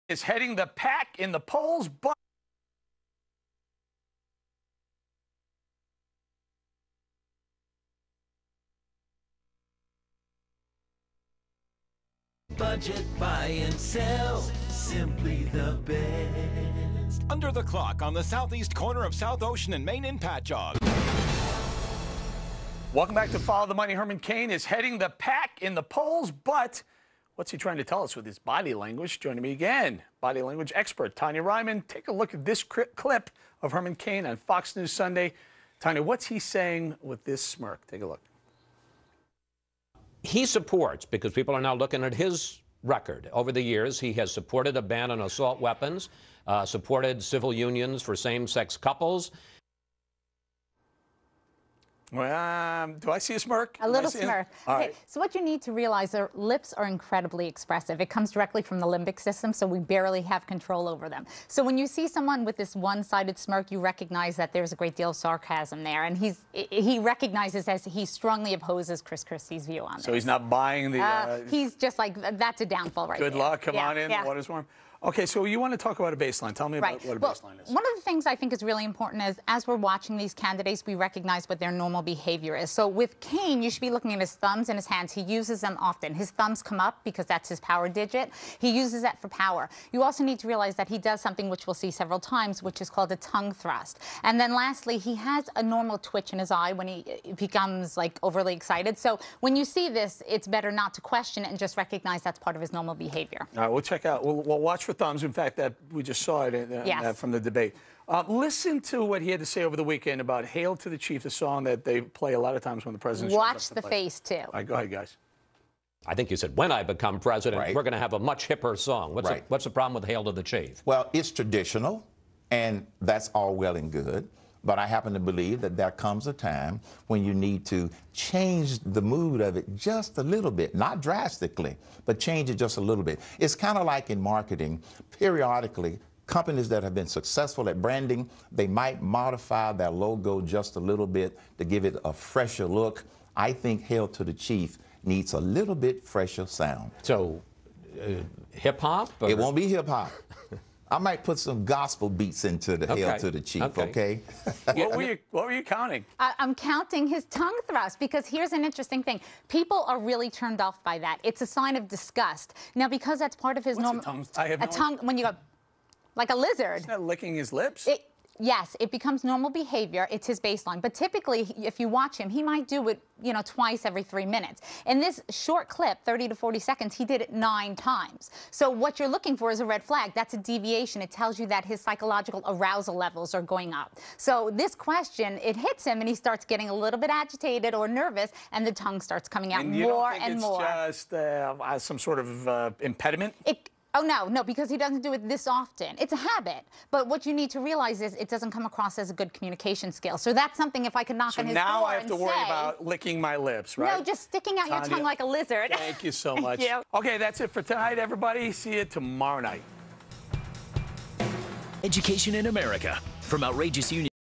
Is heading the pack in the polls, but budget, buy and sell, simply the best. Under the clock on the southeast corner of South Ocean and Main in Patchogue. welcome back to Follow the Money. Herman Cain is heading the pack in the polls, but what's he trying to tell us with his body language? Joining me again, body language expert Tonya Reiman. Take a look at this clip of Herman Cain on Fox News Sunday. Tonya, what's he saying with this smirk? Take a look. He supports, because people are now looking at his record. Over the years, he has supported a ban on assault weapons, supported civil unions for same-sex couples. Well, do I see a smirk? A little smirk. All Okay, right. so what you need to realize, their lips are incredibly expressive. It comes directly from the limbic system, so we barely have control over them. So when you see someone with this one-sided smirk, you recognize that there's a great deal of sarcasm there, and he recognizes as he strongly opposes Chris Christie's view on this. So he's not buying the... he's just like, that's a downfall right Good there. luck, come on in, yeah. the water's warm. Okay, so you want to talk about a baseline. Tell me about what a baseline is. One of the things I think is really important is, as we're watching these candidates, we recognize what their normal behavior is. So with Cain, you should be looking at his thumbs and his hands. He uses them often. His thumbs come up because that's his power digit. He uses that for power. You also need to realize that he does something which we'll see several times, which is called a tongue thrust. And then lastly, he has a normal twitch in his eye when he becomes like overly excited. So when you see this, it's better not to question it and just recognize that's part of his normal behavior. All right, we'll check out. We'll watch for thumbs. In fact, we just saw it from the debate. Listen to what he had to say over the weekend about "Hail to the Chief," the song that they play a lot of times when the president shows up Watch to the play. face, too. All right, go ahead, guys. I think you said, when I become president, Right. we're going to have a much hipper song. What's the problem with Hail to the Chief? Well, it's traditional, and that's all well and good. But I happen to believe that there comes a time when you need to change the mood of it just a little bit, not drastically, but change it just a little bit. It's kind of like in marketing. Periodically, companies that have been successful at branding, they might modify their logo just a little bit to give it a fresher look. I think Hail to the Chief needs a little bit fresher sound. So, hip-hop? It won't be hip-hop. I might put some gospel beats into the Hail to the Chief, okay? What were you counting? I'm counting his tongue thrust, because here's an interesting thing. People are really turned off by that. It's a sign of disgust. Now, because that's part of his normal... I have no tongue, when you go, like a lizard. Isn't that licking his lips? Yes, it becomes normal behavior. It's his baseline. But typically, if you watch him, he might do it, twice every 3 minutes. In this short clip, 30 to 40 seconds, he did it 9 times. So what you're looking for is a red flag. That's a deviation. It tells you that his psychological arousal levels are going up. So this question, it hits him, and he starts getting a little bit agitated or nervous, and the tongue starts coming out more and more. It's just some sort of impediment? Oh, no, because he doesn't do it this often. It's a habit. But what you need to realize is it doesn't come across as a good communication skill. So that's something, if I could knock on his door and say... So now I have to worry about licking my lips, right? No, just sticking out your tongue like a lizard. Thank you so much. Thank you. Okay, that's it for tonight, everybody. See you tomorrow night. Education in America. From outrageous union